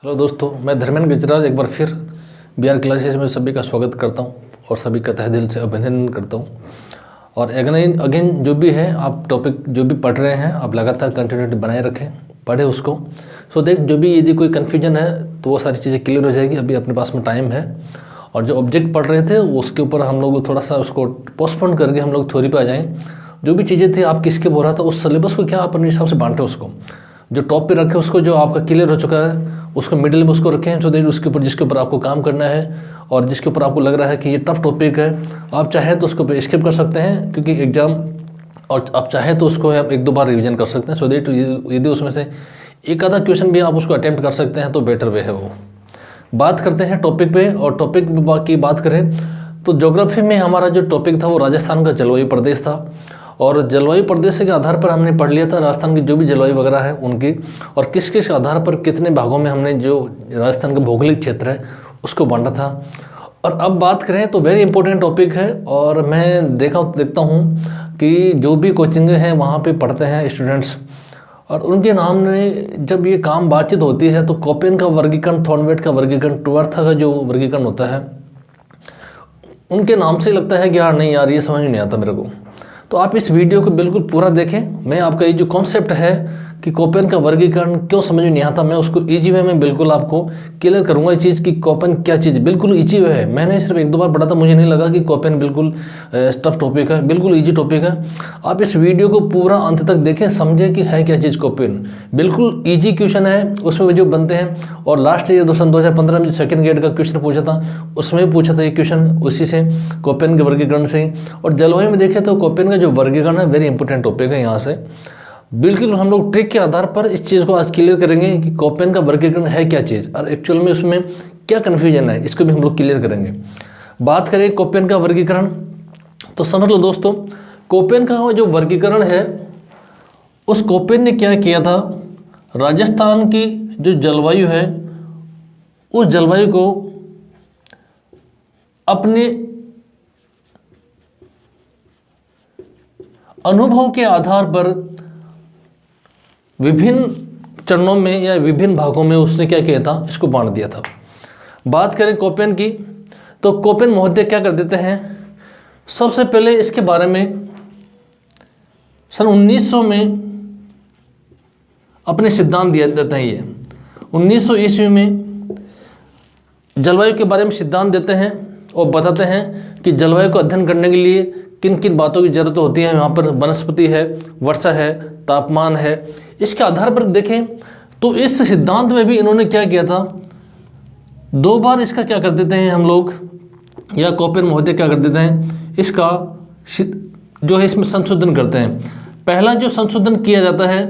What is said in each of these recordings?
Hello दोस्तों, मैं धर्मेंद्र गजराज एक बार फिर BR क्लासेस में सभी का स्वागत करता हूं और सभी का तहे दिल से अभिनंदन करता हूं। और अगेन जो भी है आप टॉपिक जो भी पढ़ रहे हैं आप लगातार कंटिन्यूटी बनाए रखें, पढ़ें उसको। सो दैट जो भी यदि कोई कन्फ्यूजन है तो वो सारी चीज़ें क्लियर हो जाएगी। अभी अपने पास में टाइम है और जो ऑब्जेक्ट पढ़ रहे थे उसके ऊपर हम लोग थोड़ा सा उसको पोस्टपोन करके हम लोग थ्योरी पे आ जाएँ। जो भी चीज़ें थी आप किसके बोल रहा था उस सिलेबस को क्या आप अपने हिसाब से बांटें, उसको जो टॉप पे रखें, उसको जो आपका क्लियर हो चुका है उसको मिडिल में उसको रखें। सो दैट उसके ऊपर जिसके ऊपर आपको काम करना है और जिसके ऊपर आपको लग रहा है कि ये टफ टॉपिक है, आप चाहें तो उसको स्किप कर सकते हैं क्योंकि एग्जाम, और आप चाहें तो उसको आप एक दो बार रिवीजन कर सकते हैं। सो दैट यदि उसमें से एक आधा क्वेश्चन भी आप उसको अटेम्प्ट कर सकते हैं तो बेटर वे है वो। बात करते हैं टॉपिक पे, और टॉपिक की बात करें तो ज्योग्राफी में हमारा जो टॉपिक था वो राजस्थान का जलवायु प्रदेश था। और जलवायु प्रदेश के आधार पर हमने पढ़ लिया था राजस्थान की जो भी जलवायु वगैरह है उनकी, और किस किस आधार पर कितने भागों में हमने जो राजस्थान का भौगोलिक क्षेत्र है उसको बांटा था। और अब बात करें तो वेरी इंपॉर्टेंट टॉपिक है, और मैं देखता हूँ कि जो भी कोचिंग हैं वहाँ पे पढ़ते हैं स्टूडेंट्स, और उनके नाम में जब ये काम बातचीत होती है तो कोपेन का वर्गीकरण, थॉर्नवेट का वर्गीकरण, ट्वर्था का जो वर्गीकरण होता है उनके नाम से लगता है कि यार नहीं यार ये समझ नहीं आता मेरे को। तो आप इस वीडियो को बिल्कुल पूरा देखें। मैं आपका ये जो कॉन्सेप्ट है कि कोपेन का वर्गीकरण क्यों समझ में नहीं आता, मैं उसको इजी वे में बिल्कुल आपको क्लियर करूंगा ये चीज़ कि कोपेन क्या चीज़, बिल्कुल इजी वे है। मैंने सिर्फ एक दो बार पढ़ा था, मुझे नहीं लगा कि कोपेन बिल्कुल टफ टॉपिक है, बिल्कुल इजी टॉपिक है। आप इस वीडियो को पूरा अंत तक देखें, समझें कि है क्या चीज़ कोपेन। बिल्कुल ईजी क्वेश्चन है उसमें जो बनते हैं, और लास्ट ईयर सन 2015 में जो सेकेंड ग्रेड का क्वेश्चन पूछा था उसमें पूछा था ये क्वेश्चन उसी से, कोपेन के वर्गीकरण से। और जलवायु में देखें तो कोपेन का जो वर्गीकरण है वेरी इंपॉर्टेंट टॉपिक है। यहाँ से बिल्कुल हम लोग ट्रिक के आधार पर इस चीज़ को आज क्लियर करेंगे कि कोपेन का वर्गीकरण है क्या चीज़ और एक्चुअल में उसमें क्या कन्फ्यूजन है, इसको भी हम लोग क्लियर करेंगे। बात करें कोपेन का वर्गीकरण तो समझ लो दोस्तों, कोपेन का जो वर्गीकरण है उस कोपेन ने क्या किया था, राजस्थान की जो जलवायु है उस जलवायु को अपने अनुभव के आधार पर विभिन्न चरणों में या विभिन्न भागों में उसने क्या किया था, इसको बांट दिया था। बात करें कोपेन की तो कोपेन महोदय क्या कर देते हैं, सबसे पहले इसके बारे में सन 1900 में अपने सिद्धांत दिया देते हैं। ये 1900 ईस्वी में जलवायु के बारे में सिद्धांत देते हैं और बताते हैं कि जलवायु को अध्ययन करने के लिए किन किन बातों की जरूरत होती है। यहाँ पर वनस्पति है, वर्षा है, तापमान है। इसके आधार पर देखें तो इस सिद्धांत में भी इन्होंने क्या किया था, दो बार इसका क्या कर देते हैं हम लोग, या कोपेन महोदय क्या कर देते हैं, इसका जो है इसमें संशोधन करते हैं। पहला जो संशोधन किया जाता है,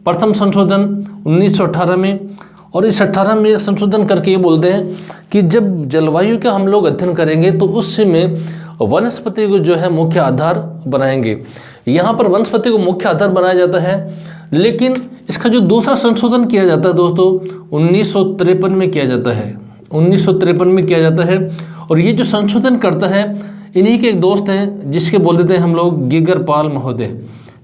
प्रथम संशोधन 1918 में, और इस 18 में संशोधन करके ये बोलते हैं कि जब जलवायु का हम लोग अध्ययन करेंगे तो उसमें वनस्पति को जो है मुख्य आधार बनाएंगे। यहाँ पर वनस्पति को मुख्य आधार बनाया जाता है, लेकिन इसका जो दूसरा संशोधन किया जाता है दोस्तों 1953 में किया जाता है, 1953 में किया जाता है। और ये जो संशोधन करता है इन्हीं के एक दोस्त हैं जिसके बोल देते हैं हम लोग गिगरपाल महोदय,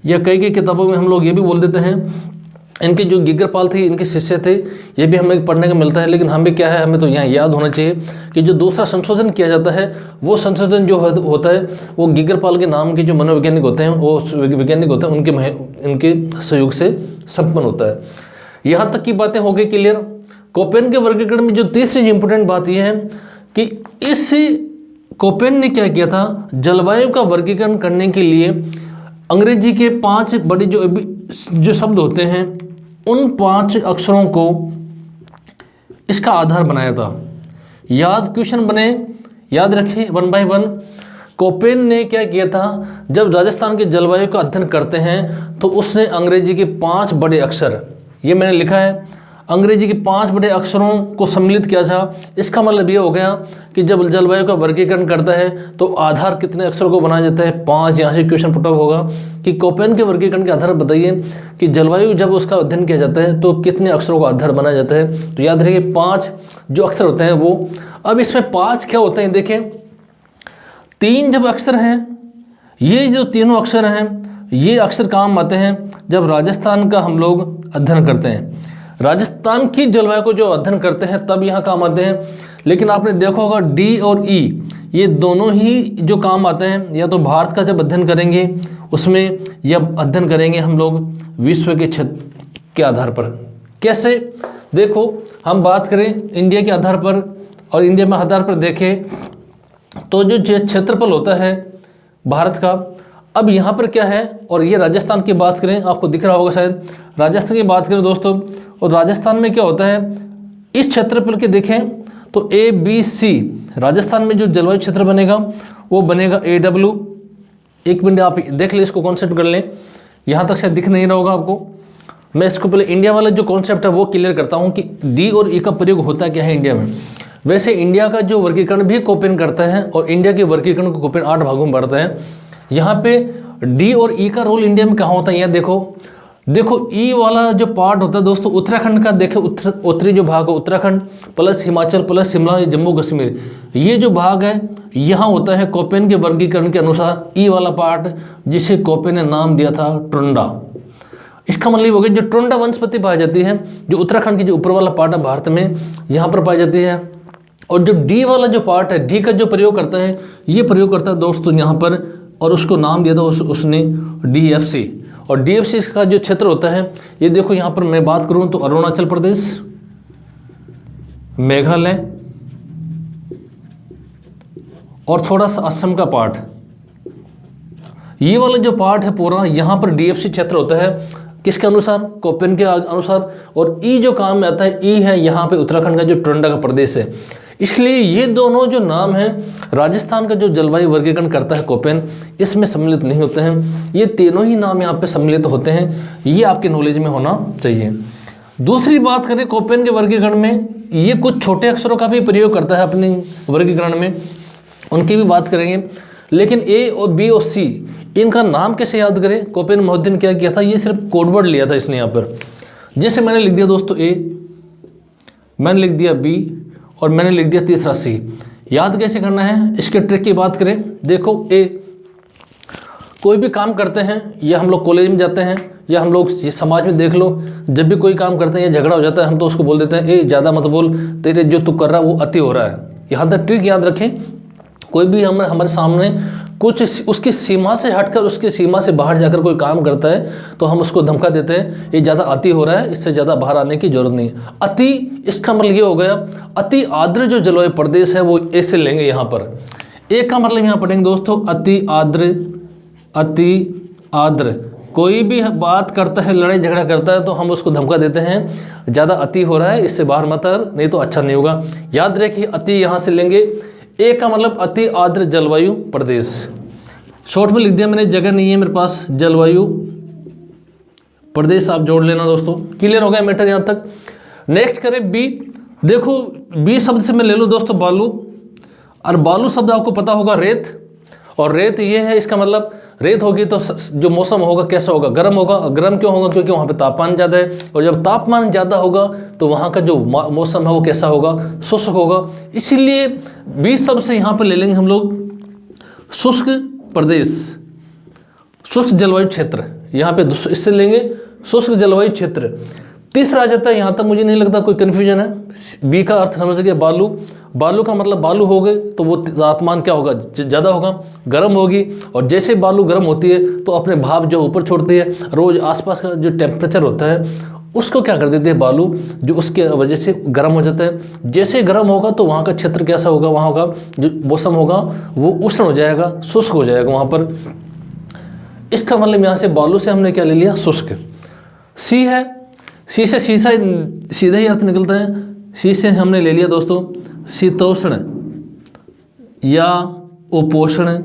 या कई किताबों में हम लोग ये भी बोल देते हैं इनके जो गिगरपाल थे इनके शिष्य थे। ये भी हमें पढ़ने का मिलता है, लेकिन हमें क्या है, हमें तो यहाँ याद होना चाहिए कि जो दूसरा संशोधन किया जाता है वो संशोधन जो होता है वो गिगरपाल के नाम के जो मनोवैज्ञानिक होते हैं, वो वैज्ञानिक होते हैं, उनके सहयोग से संपन्न होता है। यहाँ तक की बातें हो गई क्लियर। कोपेन के वर्गीकरण में जो तीसरी इंपॉर्टेंट बात यह है कि इस कोपेन ने क्या किया था, जलवायु का वर्गीकरण करने के लिए अंग्रेजी के 5 बड़े जो शब्द होते हैं उन 5 अक्षरों को इसका आधार बनाया था। याद क्वेश्चन बने, याद रखें 1 बाय 1। कोपेन ने क्या किया था, जब राजस्थान के जलवायु का अध्ययन करते हैं तो उसने अंग्रेजी के 5 बड़े अक्षर, ये मैंने लिखा है, अंग्रेजी के 5 बड़े अक्षरों को सम्मिलित किया था। इसका मतलब ये हो गया कि जब जलवायु का वर्गीकरण करता है तो आधार कितने अक्षरों को बनाया जाता है, 5। यहाँ से क्वेश्चन पुट अप होगा कि कोपेन के वर्गीकरण के आधार पर बताइए कि जलवायु जब उसका अध्ययन किया जाता है तो कितने अक्षरों का आधार बनाया जाता है। तो याद रखिए 5 जो अक्षर होते हैं वो। अब इसमें 5 क्या होते हैं, देखें 3 जब अक्षर हैं, ये जो तीनों अक्षर हैं ये अक्षर काम आते हैं जब राजस्थान का हम लोग अध्ययन करते हैं। राजस्थान की जलवायु को जो अध्ययन करते हैं तब यहाँ काम आते हैं। लेकिन आपने देखा होगा डी और ई ये दोनों ही जो काम आते हैं, या तो भारत का जब अध्ययन करेंगे उसमें, या अध्ययन करेंगे हम लोग विश्व के क्षेत्र के आधार पर। कैसे? देखो, हम बात करें इंडिया के आधार पर और इंडिया में आधार पर देखें तो जो क्षेत्रफल होता है भारत का, अब यहाँ पर क्या है, और ये राजस्थान की बात करें, आपको दिख रहा होगा शायद, राजस्थान की बात करें दोस्तों, और राजस्थान में क्या होता है, इस क्षेत्रफल के देखें तो ABC, राजस्थान में जो जलवायु क्षेत्र बनेगा वो बनेगा AW। एक मिनट आप देख लें, इसको कॉन्सेप्ट कर लें, यहाँ तक शायद दिख नहीं रहा होगा आपको। मैं इसको पहले इंडिया वाला जो कॉन्सेप्ट है वो क्लियर करता हूँ कि डी और ई का प्रयोग होता क्या है इंडिया में। वैसे इंडिया का जो वर्गीकरण भी कोपेन करता है, और इंडिया के वर्गीकरण को कोपेन 8 भागों में बांटता है। यहाँ पे डी और ई का रोल इंडिया में कहाँ होता है, यहाँ देखो ई वाला जो पार्ट होता है दोस्तों, उत्तराखंड का देखें, उत्तरी जो भाग है उत्तराखंड प्लस हिमाचल प्लस शिमला जम्मू कश्मीर, ये जो भाग है यहाँ होता है कोपेन के वर्गीकरण के अनुसार ई वाला पार्ट, जिसे कोपेन ने नाम दिया था टुंडा। इसका मतलब हो गया जो टुंडा वनस्पति पाई जाती है, जो उत्तराखंड की जो ऊपर वाला पार्ट है भारत में, यहाँ पर पाई जाती है। और जो डी वाला जो पार्ट है, डी का जो प्रयोग करता है, ये प्रयोग करता है दोस्तों यहाँ पर, और उसको नाम दिया था उसने DFC। और DFC का जो क्षेत्र होता है, ये देखो यहाँ पर मैं बात करूँ तो अरुणाचल प्रदेश, मेघालय और थोड़ा सा असम का पार्ट, ये वाला जो पार्ट है पूरा, यहाँ पर DFC क्षेत्र होता है। किसके अनुसार? कोपेन के अनुसार। और ई जो काम में आता है, ई है यहाँ पे उत्तराखंड का जो टुंडा का प्रदेश है। इसलिए ये दोनों जो नाम हैं, राजस्थान का जो जलवायु वर्गीकरण करता है कोपेन, इसमें सम्मिलित नहीं होते हैं। ये तीनों ही नाम यहाँ पे सम्मिलित होते हैं, ये आपके नॉलेज में होना चाहिए। दूसरी बात करें कोपेन के वर्गीकरण में, ये कुछ छोटे अक्षरों का भी प्रयोग करता है अपने वर्गीकरण में, उनकी भी बात करेंगे। लेकिन A और B और C, इनका नाम कैसे याद करें? कोपेन महोदय ने क्या किया था, ये सिर्फ कोडवर्ड लिया था इसने यहाँ पर। जैसे मैंने लिख दिया दोस्तों A, मैंने लिख दिया B और मैंने लिख दिया तीसरा C। याद कैसे करना है, इसके ट्रिक की बात करें, देखो A, कोई भी काम करते हैं, या हम लोग कॉलेज में जाते हैं, या हम लोग समाज में देख लो, जब भी कोई काम करते हैं या झगड़ा हो जाता है, हम तो उसको बोल देते हैं, ज़्यादा मत बोल, तेरे जो तू कर रहा है वो अति हो रहा है। यहाँ तक ट्रिक याद रखें, कोई भी हमारे सामने कुछ उसकी सीमा से हटकर, उसकी सीमा से बाहर जाकर कोई काम करता है, तो हम उसको धमका देते हैं, ये ज़्यादा अति हो रहा है, इससे ज़्यादा बाहर आने की जरूरत नहीं है। अति, इसका मतलब ये हो गया, अति आर्द्र जो जलवायु प्रदेश है वो ऐसे लेंगे यहाँ पर। एक का मतलब यहाँ पढ़ेंगे दोस्तों, अति आर्द्र, अति आर्द्र। कोई भी बात करता है, लड़ाई झगड़ा करता है, तो हम उसको धमका देते हैं, ज़्यादा अति हो रहा है, इससे बाहर मत आ, नहीं तो अच्छा नहीं होगा। याद रखिए, अति यहाँ से लेंगे। एक का मतलब अति आर्द्र जलवायु प्रदेश, शॉर्ट में लिख दिया मैंने, जगह नहीं है मेरे पास, जलवायु प्रदेश आप जोड़ लेना दोस्तों। क्लियर हो गया मैटर यहाँ तक। नेक्स्ट करें बी। देखो बी शब्द से मैं ले लूँ दोस्तों बालू, और बालू शब्द आपको पता होगा रेत, और रेत ये है, इसका मतलब रेत होगी तो जो मौसम होगा कैसा होगा, गर्म होगा। गर्म क्यों होगा? क्योंकि वहाँ पे तापमान ज़्यादा है, और जब तापमान ज़्यादा होगा तो वहाँ का जो मौसम है वो कैसा होगा, शुष्क होगा। इसीलिए 20 शब्द से यहाँ पर ले लेंगे हम लोग शुष्क प्रदेश, शुष्क जलवायु क्षेत्र, यहाँ पे इससे लेंगे शुष्क जलवायु क्षेत्र। तीसरा आ जाता है, यहाँ तक मुझे नहीं लगता कोई कन्फ्यूजन है। बी का अर्थ समझ गए, बालू। बालू का मतलब बालू हो गए तो वो तापमान क्या होगा, ज़्यादा होगा, गर्म होगी। और जैसे बालू गर्म होती है तो अपने भाप जो ऊपर छोड़ती है, रोज आसपास का जो टेम्परेचर होता है उसको क्या कर देते हैं बालू, जो उसके वजह से गर्म हो जाता है। जैसे गर्म होगा तो वहाँ का क्षेत्र कैसा होगा, वहाँ का जो मौसम होगा वो उष्ण हो जाएगा, शुष्क हो जाएगा वहाँ पर। इसका मतलब यहाँ से बालू से हमने क्या ले लिया, शुष्क। सी है, सी से शीशा सीधा ही अर्थ निकलता है। सी से हमने ले लिया दोस्तों शीतोष्ण या उपोष्ण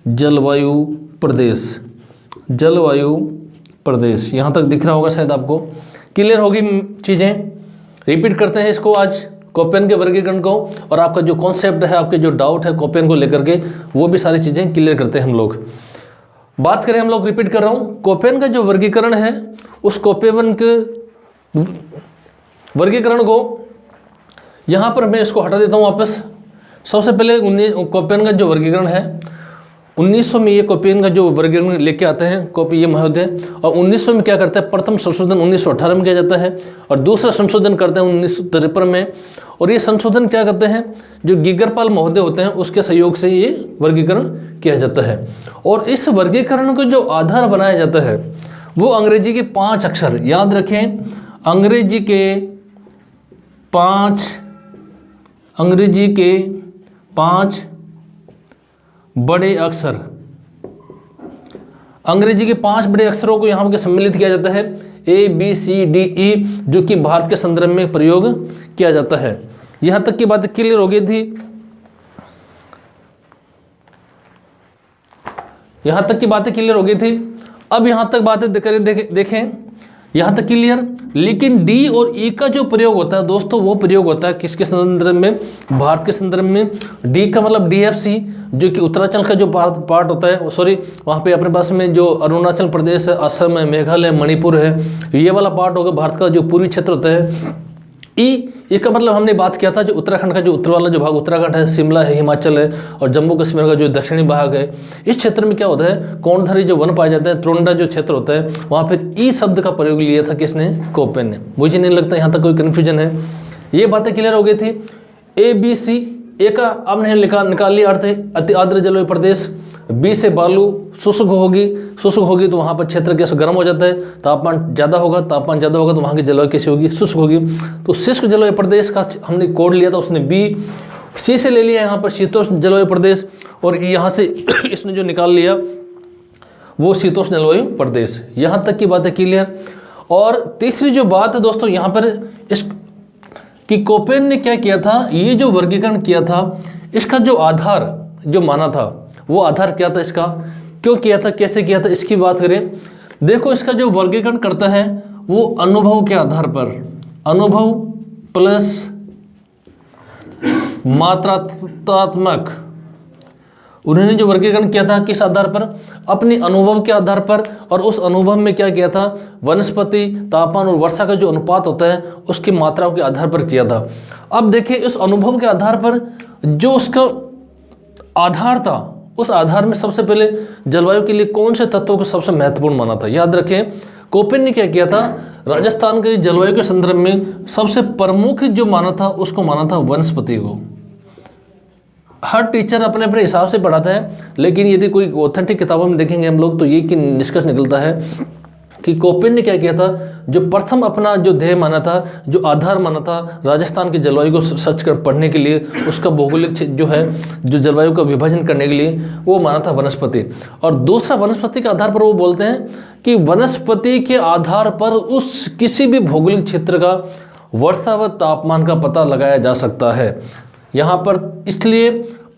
जलवायु प्रदेश, जलवायु प्रदेश। यहाँ तक दिख रहा होगा शायद आपको, क्लियर होगी चीज़ें। रिपीट करते हैं इसको आज, कोपेन के वर्गीकरण को, और आपका जो कॉन्सेप्ट है, आपके जो डाउट है कोपेन को लेकर के, वो भी सारी चीज़ें क्लियर करते हैं हम लोग। बात करें हम लोग, रिपीट कर रहा हूँ, कोपेन का जो वर्गीकरण है, उस कोपेन के वर्गीकरण को यहाँ पर मैं इसको हटा देता हूँ वापस। सबसे पहले कोपेन का जो वर्गीकरण है 1900 में ये कोपेन का जो वर्गीकरण लेके आते हैं कॉपी ये महोदय, और 1900 में क्या करता है, प्रथम संशोधन 1918 में किया जाता है और दूसरा संशोधन करते हैं 1953 में। और ये संशोधन क्या करते हैं, जो गीगरपाल महोदय होते हैं उसके सहयोग से ये वर्गीकरण किया जाता है। और इस वर्गीकरण को जो आधार बनाया जाता है वो अंग्रेजी के 5 अक्षर, याद रखें, अंग्रेजी के 5 बड़े अक्षर, अंग्रेजी के 5 बड़े अक्षरों को यहाँ पर सम्मिलित किया जाता है, ABCDE, जो कि भारत के संदर्भ में प्रयोग किया जाता है। यहाँ तक की बातें क्लियर हो गई थी, यहाँ तक की बातें क्लियर हो गई थी। अब यहाँ तक बातें देखें, यहाँ तक क्लियर। लेकिन डी और ई का जो प्रयोग होता है दोस्तों, वो प्रयोग होता है किसके संदर्भ में, भारत के संदर्भ में। डी का मतलब DFC, जो कि उत्तरांचल का जो पार्ट होता है, सॉरी वहाँ पे अपने पास में जो अरुणाचल प्रदेश है, असम है, मेघालय, मणिपुर है, ये वाला पार्ट होगा भारत का जो पूर्वी क्षेत्र होता है। ई का मतलब हमने बात किया था जो उत्तराखंड का जो उत्तर वाला जो भाग उत्तराखंड है, शिमला है, हिमाचल है, और जम्मू कश्मीर का जो दक्षिणी भाग है, इस क्षेत्र में क्या होता है, कोणधारी जो वन पाया जाता है, त्रोंडा जो क्षेत्र होता है, वहाँ पर ई शब्द का प्रयोग लिया था किसने, कोपेन ने। मुझे नहीं लगता यहाँ तक कोई कन्फ्यूजन है, ये बातें क्लियर हो गई थी। ABC, ए का आपने निकाल लिया अर्थ है अति आर्द्र जलवायु प्रदेश, बी से बालू, शुष्क होगी तो वहाँ पर क्षेत्र कैसे गर्म हो जाता है, तापमान ज़्यादा होगा तो वहाँ की जलवायु कैसी होगी, शुष्क होगी। तो शुष्क जलवायु प्रदेश का हमने कोड लिया था, उसने बी। सी से ले लिया यहाँ पर शीतोष्ण जलवायु प्रदेश, और यहाँ से इसने जो निकाल लिया वो शीतोष्ण जलवायु प्रदेश। यहाँ तक की बात है क्लियर। और तीसरी जो बात है दोस्तों यहाँ पर इस कि कोपेन ने क्या किया था, ये जो वर्गीकरण किया था, इसका जो आधार जो माना था, वो आधार क्या था, इसका क्यों किया था, कैसे किया था, इसकी बात करें। देखो इसका जो वर्गीकरण करता है वो अनुभव के आधार पर, अनुभव प्लस मात्रात्मक, उन्होंने जो वर्गीकरण किया था किस आधार पर, अपने अनुभव के आधार पर। और उस अनुभव में क्या किया था, वनस्पति, तापमान और वर्षा का जो अनुपात होता है उसकी मात्राओं के आधार पर किया था। अब देखिए इस अनुभव के आधार पर जो उसका आधार था, उस आधार में सबसे पहले जलवायु के लिए कौन से तत्वों को सबसे महत्वपूर्ण माना था। याद रखें कोपेन ने क्या किया था, राजस्थान के जलवायु के संदर्भ में सबसे प्रमुख जो माना था उसको माना था वनस्पति को। हर टीचर अपने अपने हिसाब से पढ़ाता है, लेकिन यदि कोई ऑथेंटिक किताबों में देखेंगे हम लोग तो ये कि निष्कर्ष निकलता है कि कोपेन ने क्या किया था, जो प्रथम अपना जो ध्येय माना था, जो आधार माना था राजस्थान की जलवायु को सर्च कर पढ़ने के लिए, उसका भौगोलिक जो है जो जलवायु का विभाजन करने के लिए वो माना था वनस्पति। और दूसरा वनस्पति के आधार पर वो बोलते हैं कि वनस्पति के आधार पर उस किसी भी भौगोलिक क्षेत्र का वर्षा व तापमान का पता लगाया जा सकता है। यहाँ पर इसलिए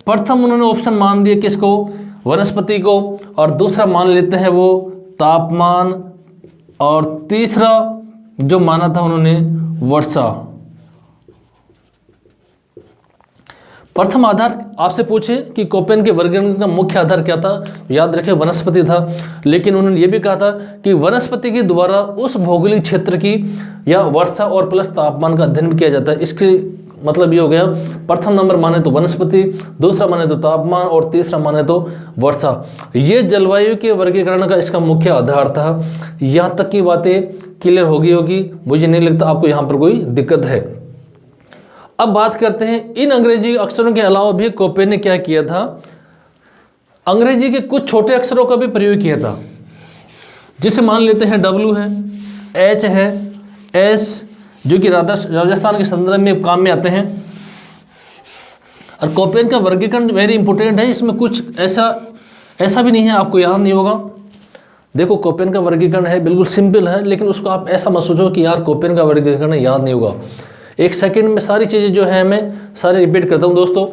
प्रथम उन्होंने ऑप्शन मान दिए किसको, वनस्पति को, और दूसरा मान लेते हैं वो तापमान, और तीसरा जो माना था उन्होंने वर्षा। प्रथम आधार आपसे पूछे कि कोपेन के वर्गीकरण का मुख्य आधार क्या था, याद रखें वनस्पति था। लेकिन उन्होंने ये भी कहा था कि वनस्पति के द्वारा उस भौगोलिक क्षेत्र की या वर्षा और प्लस तापमान का अध्ययन किया जाता है। इसके मतलब ये हो गया, प्रथम नंबर माने तो वनस्पति, दूसरा माने तो तापमान, और तीसरा माने तो वर्षा। ये जलवायु के वर्गीकरण का इसका मुख्य आधार था। यहाँ तक की बातें क्लियर होगी, मुझे नहीं लगता आपको यहाँ पर कोई दिक्कत है। अब बात करते हैं इन अंग्रेजी अक्षरों के अलावा भी कोपेन ने क्या किया था, अंग्रेजी के कुछ छोटे अक्षरों का भी प्रयोग किया था। जिसे मान लेते हैं W है, H है, S, जो कि राजस्थान के संदर्भ में काम में आते हैं। और कोपेन का वर्गीकरण वेरी इंपॉर्टेंट है, इसमें कुछ ऐसा भी नहीं है आपको याद नहीं होगा। देखो कोपेन का वर्गीकरण है बिल्कुल सिंपल है, लेकिन उसको आप ऐसा मत सोचो कि यार कोपेन का वर्गीकरण याद नहीं होगा। एक सेकंड में सारी चीज़ें जो है मैं सारे रिपीट करता हूँ दोस्तों।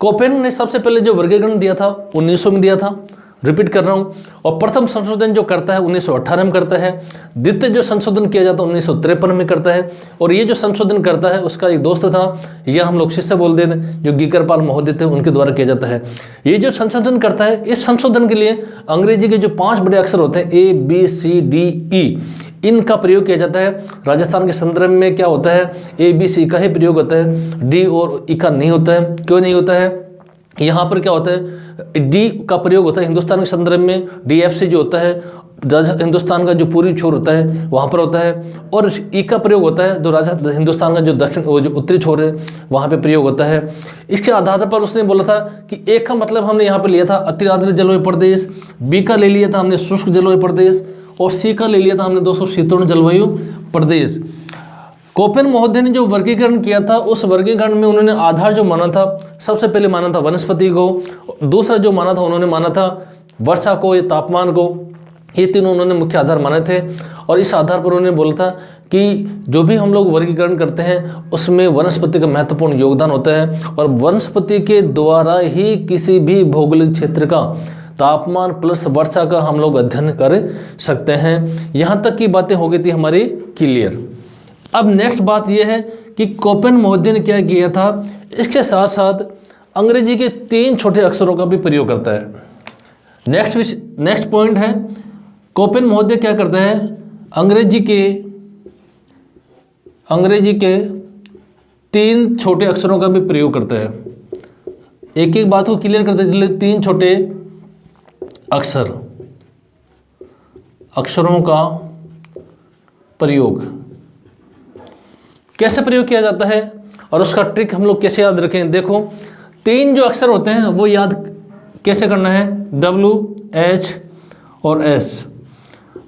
कोपेन ने सबसे पहले जो वर्गीकरण दिया था 1900 में दिया था, रिपीट कर रहा हूँ। और प्रथम संशोधन जो करता है 1918 में करता है। द्वितीय जो संशोधन किया जाता है 1953 में करता है। और ये जो संशोधन करता है उसका एक दोस्त था, यह हम लोग शिष्य बोलते थे, जो गीगरपाल महोदय थे, उनके द्वारा किया जाता है। ये जो संशोधन करता है, इस संशोधन के लिए अंग्रेजी के जो 5 बड़े अक्षर होते हैं ABCDE, इनका प्रयोग किया जाता है। राजस्थान के संदर्भ में क्या होता है, ABC का ही प्रयोग होता है, D और E का नहीं होता है। क्यों नहीं होता है, यहाँ पर क्या होता है, डी का प्रयोग होता है हिंदुस्तान के संदर्भ में, DFC जो होता है हिंदुस्तान का जो पूर्वी छोर होता है वहाँ पर होता है, और ई का प्रयोग होता है जो हिंदुस्तान का जो दक्षिण जो उत्तरी छोर है वहाँ पे प्रयोग होता है। इसके आधार पर उसने बोला था कि ए का मतलब हमने यहाँ पे लिया था अति आर्द्र जलवायु प्रदेश, बी का ले लिया था हमने शुष्क जलवायु प्रदेश, और सी का ले लिया था हमने दोस्तों शीतोष्ण जलवायु प्रदेश। कोपेन महोदय ने जो वर्गीकरण किया था उस वर्गीकरण में उन्होंने आधार जो माना था, सबसे पहले माना था वनस्पति को, दूसरा जो माना था उन्होंने माना था वर्षा को या तापमान को, ये तीनों उन्होंने मुख्य आधार माने थे। और इस आधार पर उन्होंने बोला था कि जो भी हम लोग वर्गीकरण करते हैं उसमें वनस्पति का महत्वपूर्ण योगदान होता है, और वनस्पति के द्वारा ही किसी भी भौगोलिक क्षेत्र का तापमान प्लस वर्षा का हम लोग अध्ययन कर सकते हैं। यहाँ तक की बातें हो गई थी हमारी क्लियर। अब नेक्स्ट बात यह है कि कोपेन महोदय ने क्या किया था, इसके साथ साथ अंग्रेजी के 3 छोटे अक्षरों का भी प्रयोग करता है। नेक्स्ट पॉइंट है, कोपेन महोदय क्या करता है, अंग्रेजी के 3 छोटे अक्षरों का भी प्रयोग करता है। एक एक बात को क्लियर करते चले, 3 छोटे अक्षरों का प्रयोग कैसे प्रयोग किया जाता है और उसका ट्रिक हम लोग कैसे याद रखें। देखो 3 जो अक्षर होते हैं वो याद कैसे करना है, W, H और S।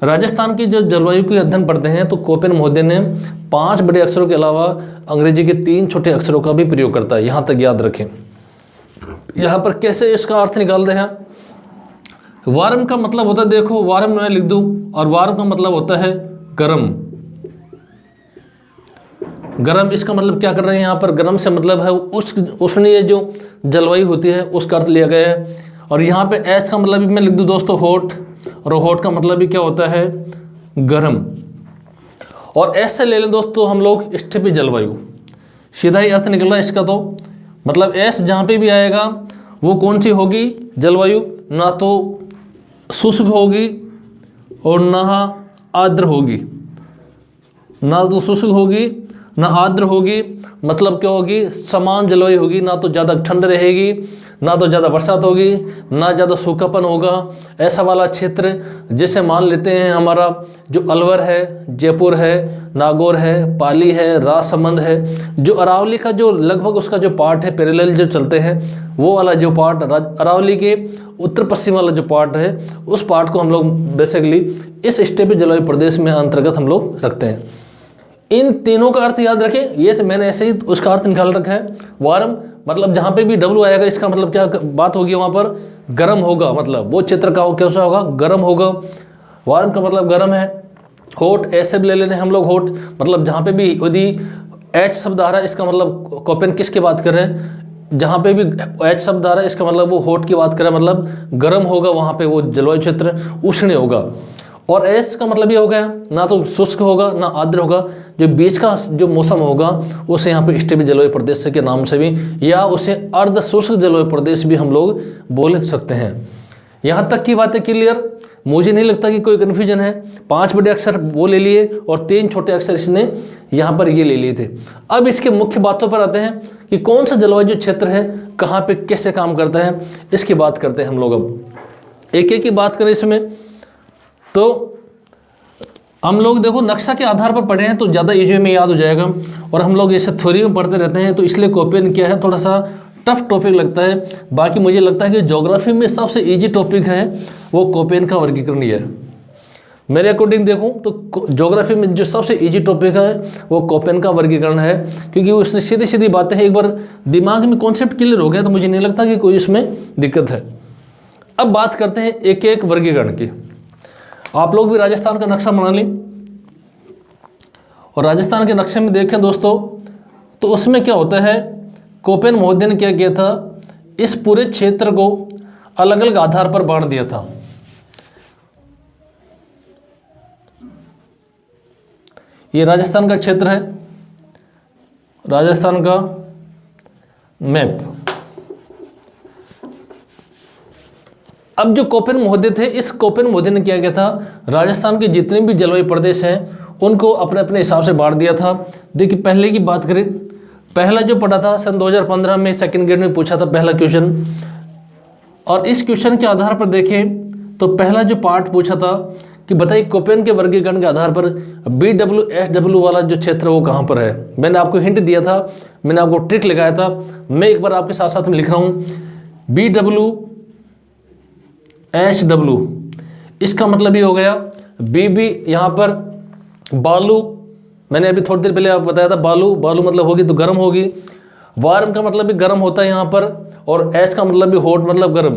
राजस्थान की जो जलवायु के अध्ययन पढ़ते हैं तो कोपेन महोदय ने 5 बड़े अक्षरों के अलावा अंग्रेजी के 3 छोटे अक्षरों का भी प्रयोग करता है, यहाँ तक याद रखें। यहाँ पर कैसे इसका अर्थ निकाल रहे हैं, वार्म का मतलब होता है, देखो वार्म मैं लिख दूं, और वार्म का मतलब होता है गर्म। गर्म इसका मतलब क्या कर रहे हैं यहाँ पर, गर्म से मतलब है उष्णीय जो जलवायु होती है उसका अर्थ लिया गया है। और यहाँ पे एस का मतलब भी मैं लिख दूं दोस्तों हॉट, और हॉट का मतलब भी क्या होता है गर्म। और एस से ले लें दोस्तों हम लोग स्टेपी जलवायु, सीधा ही अर्थ निकल रहा है इसका। तो मतलब एस जहाँ पे भी आएगा वो कौन सी होगी जलवायु, ना तो शुष्क होगी और ना आर्द्र होगी, ना तो शुष्क होगी ना आर्द्र होगी। मतलब क्या होगी, समान जलवायु होगी, ना तो ज़्यादा ठंड रहेगी ना तो ज़्यादा बरसात होगी ना ज़्यादा सूखापन होगा। ऐसा वाला क्षेत्र जैसे मान लेते हैं हमारा जो अलवर है, जयपुर है, नागौर है, पाली है, राजसमंद है, जो अरावली का जो लगभग उसका जो पार्ट है पैरेलल जो चलते हैं वो वाला जो पार्ट अरावली के उत्तर पश्चिम वाला जो पार्ट है उस पार्ट को हम लोग बेसिकली इस स्टेपी जलवायु प्रदेश में अंतर्गत हम लोग रखते हैं। इन तीनों का अर्थ याद रखें, ये से मैंने ऐसे ही उसका अर्थ निकाल रखा है। वार्म मतलब जहाँ पे भी W आएगा इसका मतलब क्या बात होगी, वहाँ पर गर्म होगा, मतलब वो क्षेत्र का कैसा होगा गर्म होगा। वार्म का मतलब गर्म है। हॉट ऐसे भी ले लेते हैं हम लोग, हॉट मतलब जहाँ पे भी यदि H शब्द आ रहा है इसका मतलब कोपेन किसकी बात कर रहे हैं, जहाँ पे भी H शब्द आ रहा है इसका मतलब वो हॉट की बात कर रहा है, मतलब गर्म होगा वहाँ पे वो जलवायु क्षेत्र, उष्ण होगा। और एस का मतलब ये हो गया ना तो शुष्क होगा ना आर्द्र होगा, जो बीच का जो मौसम होगा उसे यहाँ पे स्टेपी जलवायु प्रदेश के नाम से भी या उसे अर्ध शुष्क जलवायु प्रदेश भी हम लोग बोल सकते हैं। यहाँ तक की बातें क्लियर, मुझे नहीं लगता कि कोई कन्फ्यूजन है। 5 बड़े अक्षर वो ले लिए और 3 छोटे अक्षर इसने यहाँ पर ये ले लिए थे। अब इसके मुख्य बातों पर आते हैं कि कौन सा जलवायु जो क्षेत्र है कहाँ पे कैसे काम करता है, इसकी बात करते हैं हम लोग। अब एक एक की बात करें इसमें तो हम लोग देखो नक्शा के आधार पर पढ़े हैं तो ज़्यादा इजी में याद हो जाएगा, और हम लोग ऐसे थ्योरी में पढ़ते रहते हैं तो इसलिए कोपेन क्या है थोड़ा सा टफ टॉपिक लगता है। बाकी मुझे लगता है कि ज्योग्राफी में सबसे इजी टॉपिक है वो कोपेन का वर्गीकरण ही है। मेरे अकॉर्डिंग देखूं तो ज्योग्राफी में जो सबसे इजी टॉपिक है वो कोपेन का वर्गीकरण है, क्योंकि उसने सीधी सीधी बातें हैं, एक बार दिमाग में कॉन्सेप्ट क्लियर हो गया तो मुझे नहीं लगता कि कोई इसमें दिक्कत है। अब बात करते हैं एक एक वर्गीकरण की। आप लोग भी राजस्थान का नक्शा बना लें और राजस्थान के नक्शे में देखें दोस्तों तो उसमें क्या होता है, कोपेन महोदय ने क्या किया था, इस पूरे क्षेत्र को अलग अलग आधार पर बांट दिया था। ये राजस्थान का क्षेत्र है, राजस्थान का मैप। अब जो कोपेन महोदय थे, इस कोपेन महोदय ने क्या किया था, राजस्थान के जितने भी जलवायु प्रदेश हैं उनको अपने अपने हिसाब से बांट दिया था। देखिए पहले की बात करें पहला जो पढ़ा था सन 2015 में सेकंड ग्रेड में पूछा था पहला क्वेश्चन। और इस क्वेश्चन के आधार पर देखें तो पहला जो पार्ट पूछा था कि बताइए कोपेन के वर्गीकरण के आधार पर BWSW वाला जो क्षेत्र वो कहाँ पर है। मैंने आपको हिंट दिया था, मैंने आपको ट्रिक लगाया था, मैं एक बार आपके साथ साथ में लिख रहा हूँ। BWSW इसका मतलब ये हो गया, BB यहाँ पर बालू, मैंने अभी थोड़ी देर पहले आपको बताया था बालू, बालू मतलब होगी तो गर्म होगी। वार्म का मतलब भी गर्म होता है यहाँ पर, और एच का मतलब भी हॉट मतलब गर्म,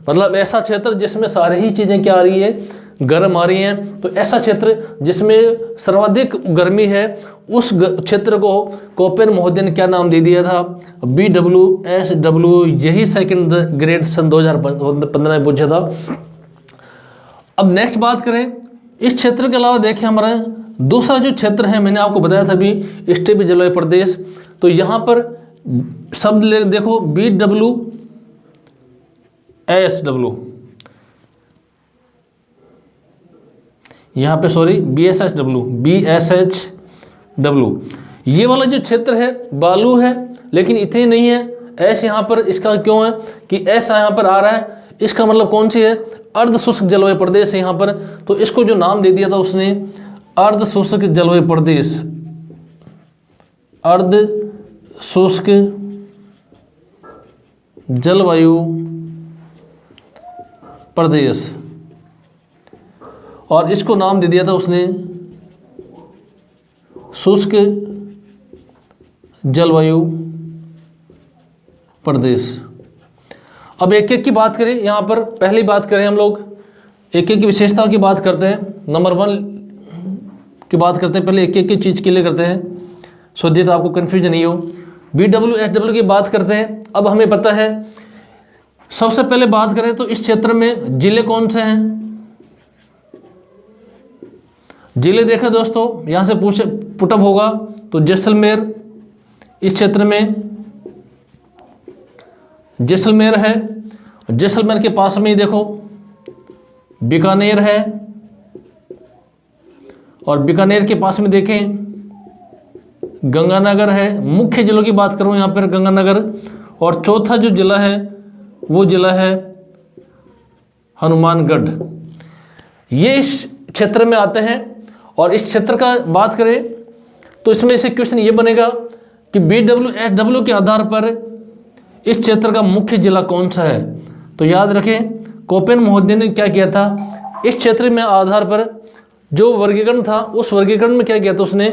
मतलब ऐसा क्षेत्र जिसमें सारी ही चीज़ें क्या आ रही है, गर्म आ रही हैं। तो ऐसा क्षेत्र जिसमें सर्वाधिक गर्मी है उस क्षेत्र को कोपेन महोदय ने क्या नाम दे दिया था, BWSW। यही सेकंड ग्रेड सन 2015 में पूछा था। अब नेक्स्ट बात करें, इस क्षेत्र के अलावा देखें हमारा दूसरा जो क्षेत्र है, मैंने आपको बताया था अभी स्टेपी जलवायु प्रदेश। तो यहाँ पर शब्द देखो BWSW, यहाँ पे सॉरी BSHW। ये वाला जो क्षेत्र है बालू है, लेकिन इतनी नहीं है। एस यहाँ पर इसका क्यों है कि एस यहाँ पर आ रहा है, इसका मतलब कौन सी है, अर्ध शुष्क जलवायु प्रदेश है यहाँ पर। तो इसको जो नाम दे दिया था उसने अर्ध शुष्क जलवायु प्रदेश, अर्ध शुष्क जलवायु प्रदेश, और इसको नाम दे दिया था उसने शुष्क जलवायु प्रदेश। अब एक एक की बात करें, यहाँ पर पहली बात करें हम लोग एक एक की विशेषताओं की बात करते हैं। नंबर 1 की बात करते हैं, पहले एक एक की चीज़ क्लियर करते हैं सो दैट आपको कन्फ्यूजन नहीं हो। BWSW की बात करते हैं। अब हमें पता है, सबसे पहले बात करें तो इस क्षेत्र में जिले कौन से हैं। जिले देखें दोस्तों, यहाँ से पुटअप होगा तो जैसलमेर, इस क्षेत्र में जैसलमेर है। जैसलमेर के पास में ही देखो बीकानेर है, और बीकानेर के पास में देखें गंगानगर है। मुख्य जिलों की बात करूं यहाँ पर गंगानगर, और चौथा जो जिला है वो जिला है हनुमानगढ़। ये इस क्षेत्र में आते हैं। और इस क्षेत्र का बात करें तो इसमें से क्वेश्चन ये बनेगा कि BWSW के आधार पर इस क्षेत्र का मुख्य जिला कौन सा है। तो याद रखें कोपेन महोदय ने क्या किया था, इस क्षेत्र में आधार पर जो वर्गीकरण था उस वर्गीकरण में क्या किया था उसने,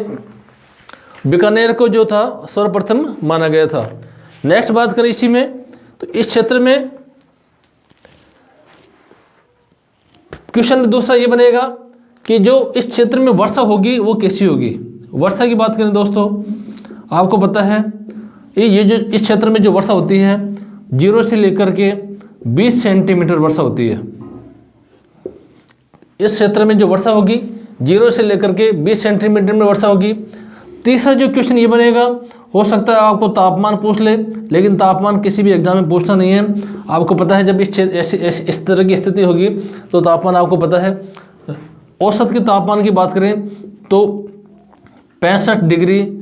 बीकानेर को जो था सर्वप्रथम माना गया था। नेक्स्ट बात करें इसी में, तो इस क्षेत्र में क्वेश्चन दूसरा ये बनेगा कि जो इस क्षेत्र में वर्षा होगी वो कैसी होगी। वर्षा की बात करें दोस्तों, आपको पता है ये जो इस क्षेत्र में जो वर्षा होती है 0 से लेकर के 20 सेंटीमीटर वर्षा होती है। इस क्षेत्र में जो वर्षा होगी 0 से लेकर के 20 सेंटीमीटर में वर्षा होगी। तीसरा जो क्वेश्चन ये बनेगा, हो सकता है आपको तापमान पूछ ले, लेकिन तापमान किसी भी एग्जाम में पूछना नहीं है। आपको पता है जब इस तरह की स्थिति होगी तो तापमान आपको पता है। औसत के तापमान की बात करें तो 65 डिग्री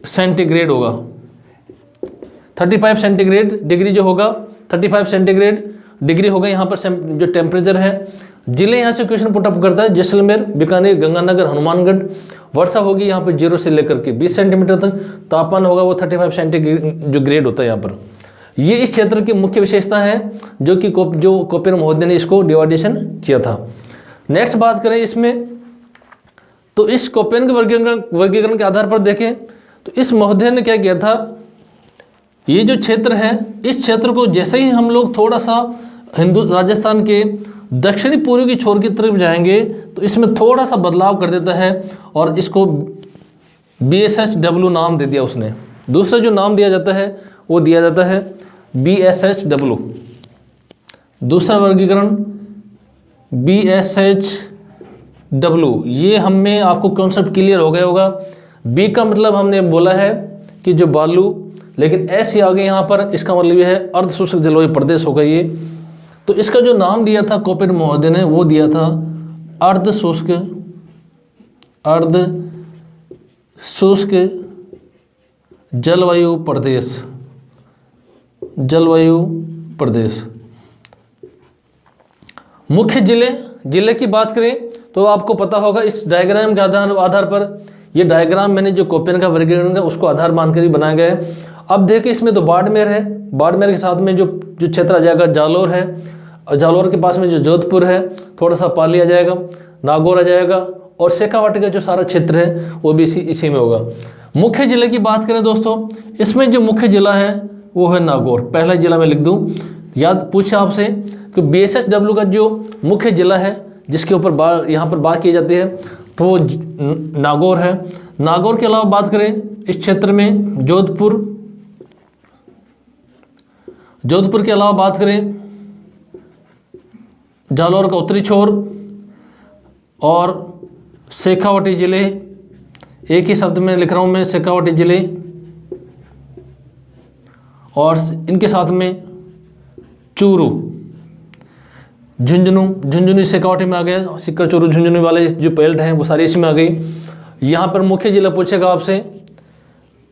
सेंटीग्रेड होगा। 35 सेंटीग्रेड डिग्री जो होगा, 35 सेंटीग्रेड डिग्री होगा यहाँ पर जो टेम्परेचर है। जिले यहाँ से क्वेश्चन पुटअप करता है जैसलमेर, बीकानेर, गंगानगर, हनुमानगढ़। वर्षा होगी यहाँ पर 0 से लेकर के 20 सेंटीमीटर तक। तापमान होगा वो 35 सेंटीग्रेड जो ग्रेड होता है यहाँ पर। ये इस क्षेत्र की मुख्य विशेषता है जो कि कोपेन महोदय ने इसको डिवाइडेशन किया था। नेक्स्ट बात करें इसमें, तो इस कोपेन के वर्गीकरण के आधार पर देखें तो इस महोदय ने क्या किया था, ये जो क्षेत्र है इस क्षेत्र को जैसे ही हम लोग थोड़ा सा राजस्थान के दक्षिणी पूर्व की छोर की तरफ जाएंगे तो इसमें थोड़ा सा बदलाव कर देता है और इसको BSHW नाम दे दिया उसने। दूसरा जो नाम दिया जाता है वो दिया जाता है BSHW। दूसरा वर्गीकरण BSHW। ये हमें आपको कॉन्सेप्ट क्लियर हो गया होगा। बी का मतलब हमने बोला है कि जो बालू, लेकिन एस ही आगे यहाँ पर, इसका मतलब ये है अर्ध शुष्क जलवायु प्रदेश होगा ये। तो इसका जो नाम दिया था कोपेन महोदय ने वो दिया था अर्ध शुष्क जलवायु प्रदेश, जलवायु प्रदेश। मुख्य जिले की बात करें तो आपको पता होगा इस डायग्राम के आधार पर, ये डायग्राम मैंने जो कोपेन का वर्गीकरण है उसको आधार मानकर ही बनाया गया है। अब देखिए इसमें तो बाड़मेर है, बाड़मेर के साथ में जो क्षेत्र आ जाएगा जालोर है, और जालोर के पास में जो जोधपुर है, थोड़ा सा पाली आ जाएगा, नागौर आ जाएगा, और शेखावाटी का जो सारा क्षेत्र है वो भी इसी में होगा। मुख्य जिले की बात करें दोस्तों, इसमें जो मुख्य जिला है वो है नागौर। पहला जिला मैं लिख दूं, याद पूछे आपसे कि BSHW का जो मुख्य जिला है जिसके ऊपर यहाँ पर बात की जाती है तो वो नागौर है। नागौर के अलावा बात करें इस क्षेत्र में जोधपुर के अलावा बात करें जालौर का उत्तरी छोर और शेखावाटी जिले, एक ही शब्द में लिख रहा हूँ मैं, शेखावाटी जिले, और इनके साथ में चूरू, झुंझुनू शेखावाटी में आ गया, सिक्कर चूरू झुंझुनू वाले जो बेल्ट हैं वो सारी इसमें आ गई। यहाँ पर मुख्य जिला पूछेगा आपसे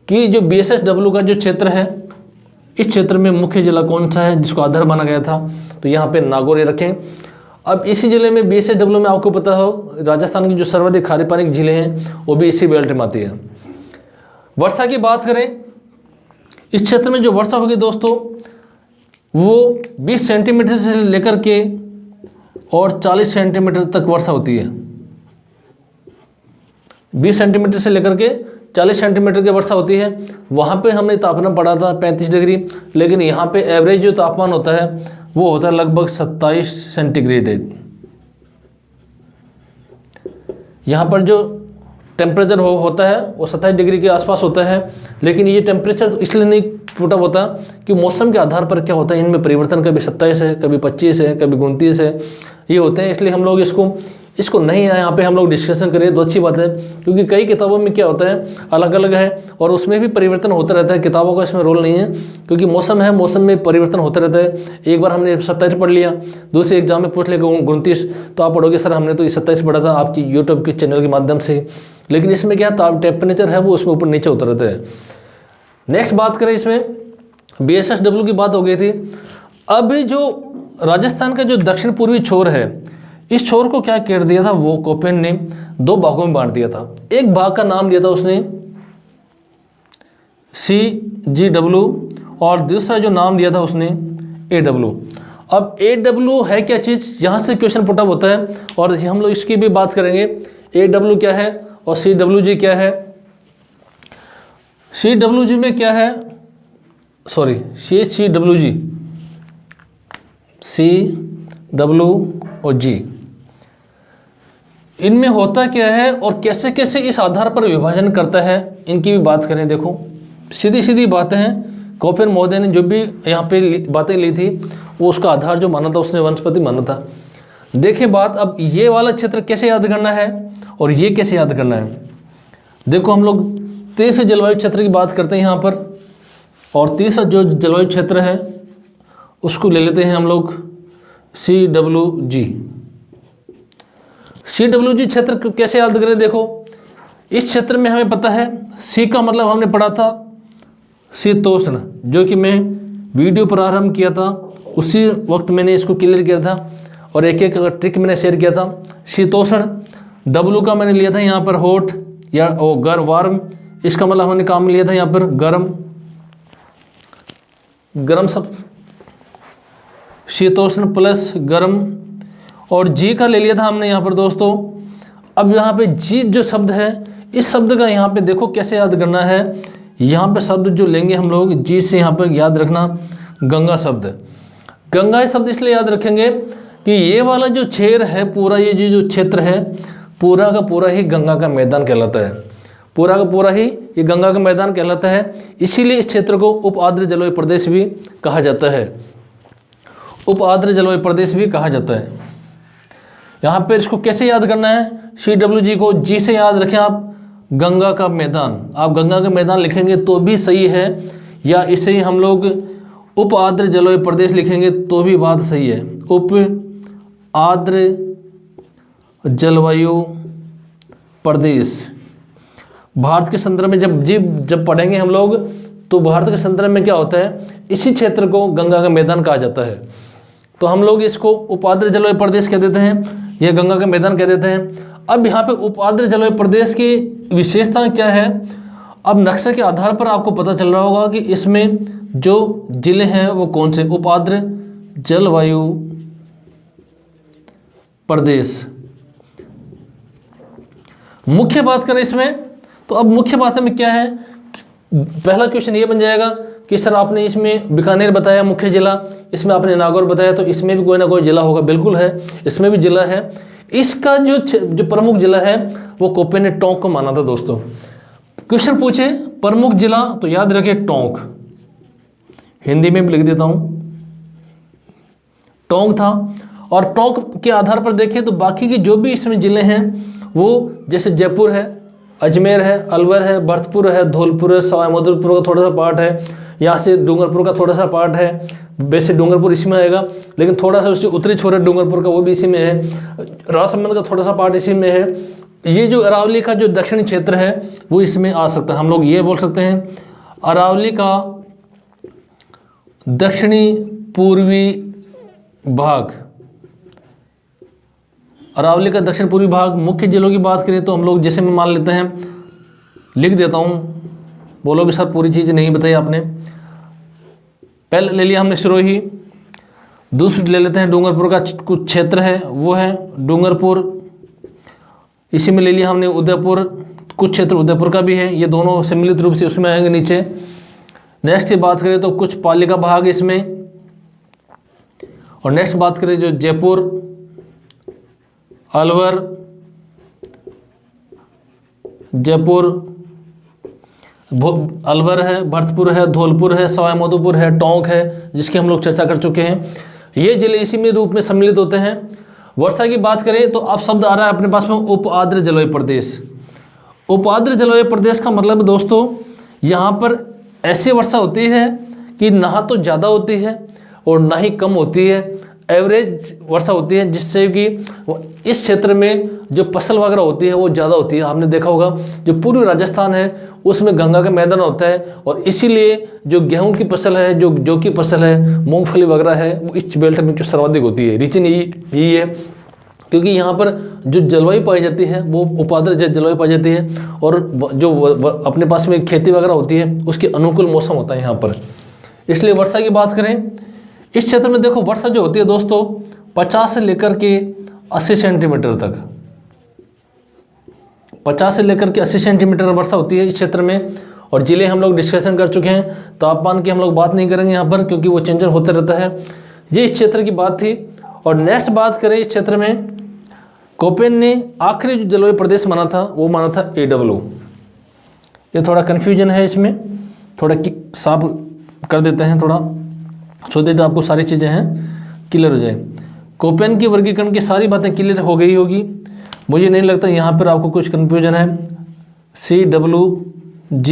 कि जो BSHW का जो क्षेत्र है इस क्षेत्र में मुख्य जिला कौन सा है जिसको आधार माना गया था, तो यहाँ पे नागौर रखें। अब इसी जिले में BSHW में आपको पता हो राजस्थान की जो सर्वाधिक खारे पानी की झीलें हैं वो भी इसी बेल्ट में आती है। वर्षा की बात करें, इस क्षेत्र में जो वर्षा होगी दोस्तों वो 20 सेंटीमीटर से लेकर के और 40 सेंटीमीटर तक वर्षा होती है। 20 सेंटीमीटर से लेकर के 40 सेंटीमीटर की वर्षा होती है। वहाँ पे हमने तापमान पढ़ा था 35 डिग्री, लेकिन यहाँ पे एवरेज जो तापमान होता है वो होता है लगभग 27 सेंटीग्रेड। यहाँ पर जो टेम्परेचर होता है वो 27 डिग्री के आसपास होता है, लेकिन ये टेम्परेचर इसलिए नहीं पुट अप होता कि मौसम के आधार पर क्या होता है, इनमें परिवर्तन कभी 27 है, कभी 25 है, कभी 29 है, ये होते हैं। इसलिए हम लोग इसको नहीं है यहाँ पे हम लोग डिस्कशन करें तो अच्छी बात है, क्योंकि कई किताबों में क्या होता है अलग अलग है और उसमें भी परिवर्तन होता रहता है। किताबों का इसमें रोल नहीं है, क्योंकि मौसम है, मौसम में परिवर्तन होता रहता है। एक बार हमने 27 पढ़ लिया, दूसरे एग्जाम में पूछ लेगा 29, तो आप पढ़ोगे सर हमने तो 27 पढ़ा था आपकी यूट्यूब के चैनल के माध्यम से, लेकिन इसमें क्या टेम्परेचर है वो उसमें ऊपर नीचे होता रहता है। नेक्स्ट बात करें, इसमें BSHW की बात हो गई थी। अभी जो राजस्थान का जो दक्षिण पूर्वी छोर है, इस छोर को क्या कर दिया था, वो कोपेन ने 2 भागों में बांट दिया था। एक भाग का नाम दिया था उसने CGW और दूसरा जो नाम दिया था उसने AW। अब AW है क्या चीज़, यहाँ से क्वेश्चन पुट अप होता है और हम लोग इसकी भी बात करेंगे। AW क्या है और CWG क्या है। CWG में क्या है, सॉरी CWG, CW और G, इनमें होता क्या है और कैसे कैसे इस आधार पर विभाजन करता है, इनकी भी बात करें। देखो सीधी सीधी बातें हैं। कोपेन महोदय ने जो भी यहाँ पे बातें ली थी वो उसका आधार जो माना था उसने वनस्पति माना था। देखिए बात, अब ये वाला क्षेत्र कैसे याद करना है और ये कैसे याद करना है। देखो हम लोग तीसरे जलवायु क्षेत्र की बात करते हैं यहाँ पर, और तीसरा जो जलवायु क्षेत्र है उसको ले लेते हैं हम लोग CWG। CWG क्षेत्र को कैसे याद करें, देखो इस क्षेत्र में हमें पता है सी का मतलब हमने पढ़ा था शीतोष्ण, जो कि मैं वीडियो प्रारंभ किया था उसी वक्त मैंने इसको क्लियर किया था और एक एक ट्रिक मैंने शेयर किया था। शीतोष्ण, W का मैंने लिया था यहाँ पर हॉट या गर्म वार्म, इसका मतलब हमने काम लिया था यहाँ पर गर्म सब, शीतोष्ण प्लस गर्म, और जी का ले लिया था हमने यहाँ पर दोस्तों। अब यहाँ पे जी जो शब्द है, इस शब्द का यहाँ पे देखो कैसे याद करना है। यहाँ पे शब्द जो लेंगे हम लोग जी से, यहाँ पर याद रखना गंगा शब्द। गंगा शब्द इसलिए याद रखेंगे कि ये वाला जो क्षेत्र है पूरा, ये जो क्षेत्र है पूरा का पूरा ही गंगा का मैदान कहलाता है। पूरा का पूरा ही ये गंगा का मैदान कहलाता है, इसीलिए इस क्षेत्र को उप आर्द्र जलवायु प्रदेश भी कहा जाता है। उप आर्द्र जलवायु प्रदेश भी कहा जाता है। यहाँ पर इसको कैसे याद करना है, CWG को जी से याद रखें आप, गंगा का मैदान। आप गंगा का मैदान लिखेंगे तो भी सही है, या इसे ही हम लोग उप आर्द्र जलवायु प्रदेश लिखेंगे तो भी बात सही है। उप आर्द्र जलवायु प्रदेश। भारत के संदर्भ में जब पढ़ेंगे हम लोग, तो भारत के संदर्भ में क्या होता है, इसी क्षेत्र को गंगा का मैदान कहा जाता है। तो हम लोग इसको उपाद्र जलवायु प्रदेश कह देते हैं, यह गंगा का मैदान कह देते हैं। अब यहाँ पे उपाद्र जलवायु प्रदेश की विशेषता क्या है, अब नक्शे के आधार पर आपको पता चल रहा होगा कि इसमें जो जिले हैं वो कौन से, उपाद्र जलवायु प्रदेश। मुख्य बात करें इसमें, तो अब मुख्य बात में क्या है, पहला क्वेश्चन ये बन जाएगा कि सर आपने इसमें बीकानेर बताया मुख्य जिला, इसमें आपने नागौर बताया, तो इसमें भी कोई ना कोई जिला होगा। बिल्कुल है, इसमें भी जिला है। इसका जो प्रमुख जिला है वो कोपेन ने टोंक को माना था। दोस्तों क्वेश्चन पूछे प्रमुख जिला, तो याद रखिए टोंक, हिंदी में भी लिख देता हूं, टोंक था। और टोंक के आधार पर देखें तो बाकी के जो भी इसमें जिले हैं वो जैसे जयपुर है, अजमेर है, अलवर है, भरतपुर है, धौलपुर है, सवाई माधोपुर का थोड़ा सा पार्ट है, यहाँ से डूंगरपुर का थोड़ा सा पार्ट है। वैसे डूंगरपुर इसी में आएगा, लेकिन थोड़ा सा उससे उत्तरी छोर है डूंगरपुर का, वो भी इसी में है। राजसमंद का थोड़ा सा पार्ट इसी में है। ये जो अरावली का जो दक्षिणी क्षेत्र है वो इसमें आ सकता है। हम लोग ये बोल सकते हैं अरावली का दक्षिणी पूर्वी भाग, अरावली का दक्षिण पूर्वी भाग। मुख्य जिलों की बात करें तो हम लोग जैसे मैं मान लेते हैं, लिख देता हूँ, बोलोगे सर पूरी चीज़ नहीं बताई आपने। पहले ले लिया हमने सिरोही, दूसरी ले लेते हैं डूंगरपुर का कुछ क्षेत्र है वो है डूंगरपुर, इसी में ले लिया हमने उदयपुर, कुछ क्षेत्र उदयपुर का भी है, ये दोनों सम्मिलित रूप से उसमें आएंगे नीचे। नेक्स्ट की बात करें तो कुछ पालिका भाग इसमें, और नेक्स्ट बात करें जो जयपुर, अलवर, अलवर है, भरतपुर है, धौलपुर है, सवाई माधोपुर है, टोंक है, जिसकी हम लोग चर्चा कर चुके हैं। ये जिले इसी में रूप में सम्मिलित होते हैं। वर्षा की बात करें तो अब शब्द आ रहा है अपने पास में उपाद्र जलवायु प्रदेश। उपाद्र जलवायु प्रदेश का मतलब दोस्तों यहाँ पर ऐसी वर्षा होती है कि ना तो ज़्यादा होती है और ना ही कम होती है, एवरेज वर्षा होती है, जिससे कि इस क्षेत्र में जो फसल वगैरह होती है वो ज़्यादा होती है। आपने देखा होगा जो पूर्वी राजस्थान है उसमें गंगा का मैदान होता है, और इसीलिए जो गेहूं की फसल है, जो की फसल है, मूंगफली वगैरह है, वो इस बेल्ट में सर्वाधिक होती है। रीजन यही है, क्योंकि यहाँ पर जो जलवायु पाई जाती है वो उपाद्र जलवायु पाई जाती है, और जो अपने पास में खेती वगैरह होती है उसके अनुकूल मौसम होता है यहाँ पर। इसलिए वर्षा की बात करें इस क्षेत्र में, देखो वर्षा जो होती है दोस्तों 50 से लेकर के 80 सेंटीमीटर तक, 50 से लेकर के 80 सेंटीमीटर वर्षा होती है इस क्षेत्र में। और जिले हम लोग डिस्कशन कर चुके हैं, तापमान की हम लोग बात नहीं करेंगे यहाँ पर, क्योंकि वो चेंजर होता रहता है। ये इस क्षेत्र की बात थी। और नेक्स्ट बात करें इस क्षेत्र में, कोपेन ने आखिरी जो जलवायु प्रदेश माना था वो माना था AW। ये थोड़ा कन्फ्यूजन है इसमें, थोड़ा साफ कर देते हैं थोड़ा, सो दैट आपको सारी चीज़ें हैं क्लियर हो जाए। कोपेन की वर्गीकरण की सारी बातें क्लियर हो गई होगी, मुझे नहीं लगता यहाँ पर आपको कुछ कन्फ्यूजन है। CWG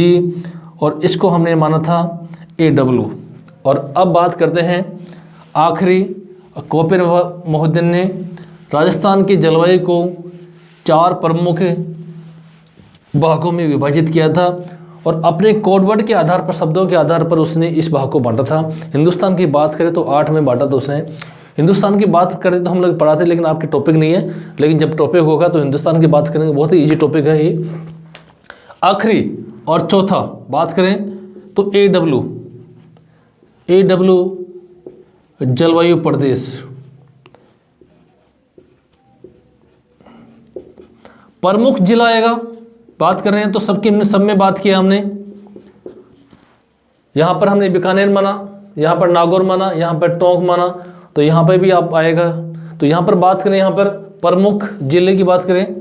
और इसको हमने माना था AW। और अब बात करते हैं आखिरी, कोपेन महोदय ने राजस्थान की जलवायु को 4 प्रमुख भागों में विभाजित किया था, और अपने कोडवर्ड के आधार पर, शब्दों के आधार पर उसने इस भाग को बांटा था। हिंदुस्तान की बात करें तो 8 में बांटा था उसने। हिंदुस्तान की बात करें तो हम लोग पढ़ाते, लेकिन आपके टॉपिक नहीं है, लेकिन जब टॉपिक होगा तो हिंदुस्तान की बात करेंगे, बहुत ही ईजी टॉपिक है ये। आखिरी और चौथा बात करें तो AW जलवायु प्रदेश। प्रमुख जिला आएगा, बात कर रहे हैं तो सब में बात किया हमने। यहाँ पर हमने बीकानेर माना, यहाँ पर नागौर माना, यहाँ पर टोंक माना, तो यहाँ पर भी आप आएगा। तो यहाँ पर बात करें, यहाँ पर प्रमुख जिले की बात करें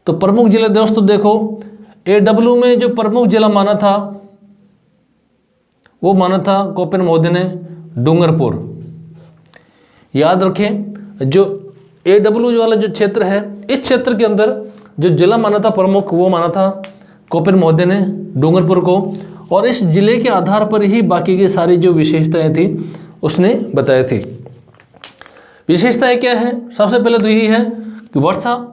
तो प्रमुख जिले दोस्तों देखो, AW में जो प्रमुख जिला माना था वो माना था कोपेन महोदय ने डूंगरपुर। याद रखें जो AW वाला जो क्षेत्र है, इस क्षेत्र के अंदर जो जिला माना था प्रमुख वो माना था कोपेन महोदय ने डूंगरपुर को, और इस जिले के आधार पर ही बाकी की सारी जो विशेषताएं थी उसने बताई थी। विशेषताएं क्या है? सबसे पहले तो यही है कि वर्षा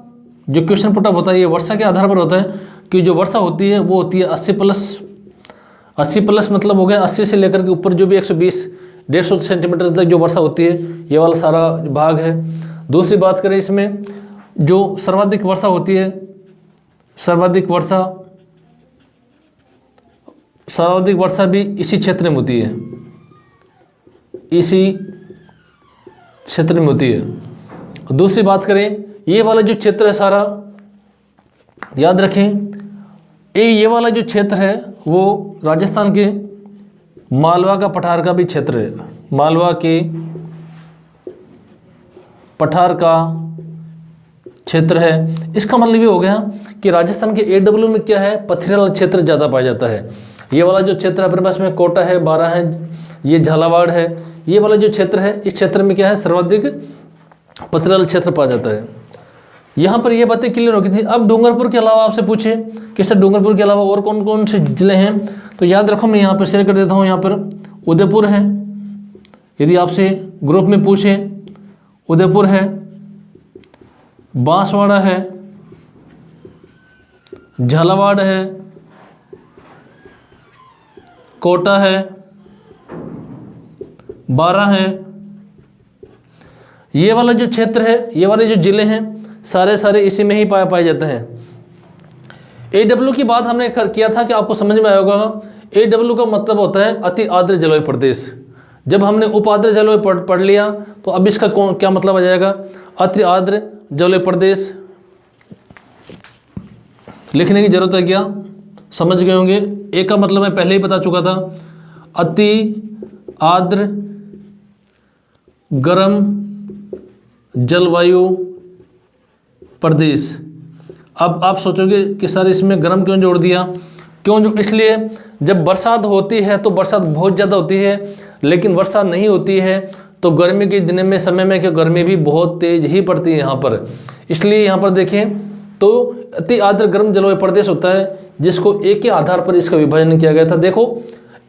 जो क्वेश्चन पुटअप होता है ये वर्षा के आधार पर होता है कि जो वर्षा होती है वो होती है 80 प्लस मतलब हो गया 80 से लेकर के ऊपर जो भी 120 150 सेंटीमीटर तक जो वर्षा होती है, ये वाला सारा भाग है। दूसरी बात करें इसमें जो सर्वाधिक वर्षा होती है, सर्वाधिक वर्षा भी इसी क्षेत्र में होती है, इसी क्षेत्र में होती है। दूसरी बात करें ये वाला जो क्षेत्र है सारा, याद रखें ये वाला जो क्षेत्र है वो राजस्थान के मालवा का पठार का भी क्षेत्र है, मालवा के पठार का क्षेत्र है। इसका मतलब ये हो गया कि राजस्थान के AW में क्या है, पथरीला क्षेत्र ज़्यादा पाया जाता है। ये वाला जो क्षेत्र अपने पास में कोटा है, बारा है, ये झालावाड़ है, ये वाला जो क्षेत्र है इस क्षेत्र में क्या है, सर्वाधिक पथरीला क्षेत्र पाया जाता है। यहाँ पर ये बातें क्लियर हो गई थी। अब डूंगरपुर के अलावा आपसे पूछे कि सर डूंगरपुर के अलावा और कौन कौन से जिले हैं, तो याद रखो मैं यहाँ पर शेयर कर देता हूँ। यहाँ पर उदयपुर है, यदि आपसे ग्रुप में पूछे उदयपुर है, बांसवाड़ा है, झालावाड़ है, कोटा है, बारा है। ये वाला जो क्षेत्र है, ये वाले जो जिले हैं सारे इसी में ही पाए जाते हैं। AW की बात हमने किया था कि आपको समझ में आया होगा। AW का मतलब होता है अति आर्द्र जलवायु प्रदेश। जब हमने उप आर्द्र जलवायु पढ़ लिया तो अब इसका क्या मतलब आ जाएगा, अति आर्द्र जलवायु प्रदेश। लिखने की जरूरत है क्या, समझ गए होंगे। एक का मतलब मैं पहले ही बता चुका था, अति आर्द्र गर्म जलवायु प्रदेश। अब आप सोचोगे कि सर इसमें गर्म क्यों जोड़ दिया, इसलिए जब बरसात होती है तो बरसात बहुत ज़्यादा होती है, लेकिन वर्षा नहीं होती है तो गर्मी के दिन में समय में क्या गर्मी भी बहुत तेज ही पड़ती है यहाँ पर। इसलिए यहाँ पर देखें तो अति आर्द्र गर्म जलवायु प्रदेश होता है जिसको ए के आधार पर इसका विभाजन किया गया था। देखो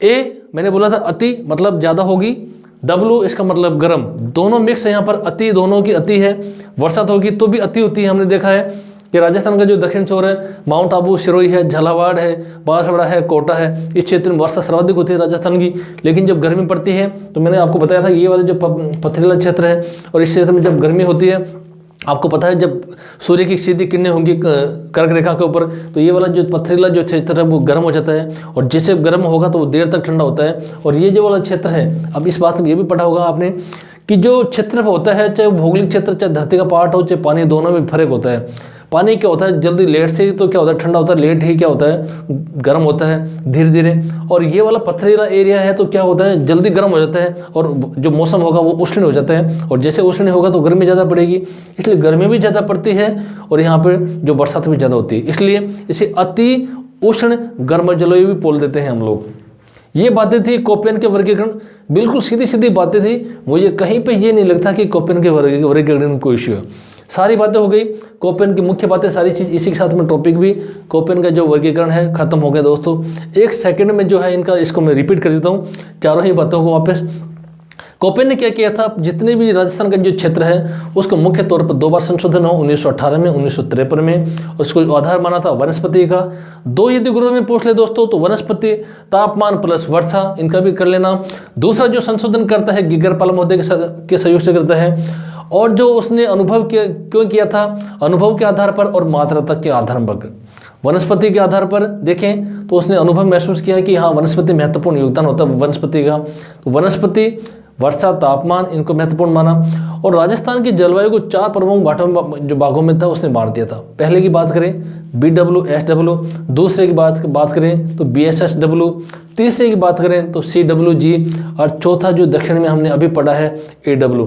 ए मैंने बोला था अति मतलब ज़्यादा होगी, W इसका मतलब गर्म, दोनों मिक्स है यहाँ पर, अति दोनों की अति है। बरसात होगी तो भी अति होती है। हमने देखा है कि राजस्थान का जो दक्षिण छोर है, माउंट आबू, सिरोही है, झालावाड़ है, बांसवाड़ा है, कोटा है, इस क्षेत्र में वर्षा सर्वाधिक होती है राजस्थान की। लेकिन जब गर्मी पड़ती है तो मैंने आपको बताया था ये वाले जो पथरीला क्षेत्र है और इस क्षेत्र में जब गर्मी होती है, आपको पता है जब सूर्य की सीधी किरणें होंगी कर्क रेखा के ऊपर तो ये वाला जो पथरीला जो क्षेत्र है वो गर्म हो जाता है, और जैसे गर्म होगा तो वो देर तक ठंडा होता है। और ये जो वाला क्षेत्र है, अब इस बात में ये भी पढ़ा होगा आपने कि जो क्षेत्र होता है, चाहे भौगोलिक क्षेत्र, चाहे धरती का पार्ट हो, चाहे पानी, दोनों में फर्क होता है। पानी क्या होता है जल्दी लेट से तो क्या होता है ठंडा होता है, लेट ही क्या होता है गर्म होता है धीरे धीरे। और ये वाला पथरीला एरिया है तो क्या होता है जल्दी गर्म हो जाता है, और जो मौसम होगा वो उष्ण हो जाता है, और जैसे उष्ण होगा तो गर्मी ज़्यादा पड़ेगी, इसलिए गर्मी भी ज़्यादा पड़ती है और यहाँ पर जो बरसात भी ज़्यादा होती है, इसलिए इसे अति उष्ण गर्म जलवायु भी बोल देते हैं हम लोग। ये बातें थी कोपेन के वर्गीकरण, बिल्कुल सीधी सीधी बातें थी। मुझे कहीं पे ये नहीं लगता कि कोपेन के वर्गीकरण में कोई इश्यू है। सारी बातें हो गई, कोपेन की मुख्य बातें सारी चीज़, इसी के साथ में टॉपिक भी कोपेन का जो वर्गीकरण है खत्म हो गया दोस्तों। एक सेकंड में जो है इनका इसको मैं रिपीट कर देता हूँ चारों ही बातों को वापस। कोपेन ने क्या किया था, जितने भी राजस्थान का जो क्षेत्र है उसको मुख्य तौर पर 2 बार संशोधन हो, 1918 में, 1953 में। उसको आधार माना था वनस्पति का। 2 यदि गुरु में पूछ ले दोस्तों तो वनस्पति, तापमान प्लस वर्षा, इनका भी कर लेना। दूसरा जो संशोधन करता है गिगरपाल महोदय के सहयोग से करता है, और जो उसने अनुभव क्यों किया था, अनुभव के आधार पर और मात्रा तक के आधार पर। वनस्पति के आधार पर देखें तो उसने अनुभव महसूस किया कि हाँ वनस्पति महत्वपूर्ण योगदान होता है वनस्पति का, तो वनस्पति, वर्षा, तापमान, इनको महत्वपूर्ण माना। और राजस्थान की जलवायु को 4 प्रमुख जो भागों में था उसने बांट दिया था। पहले की बात करें BW SW, दूसरे की बात करें तो BSSW, तीसरे की बात करें तो CWG, और चौथा जो दक्षिण में हमने अभी पढ़ा है AW।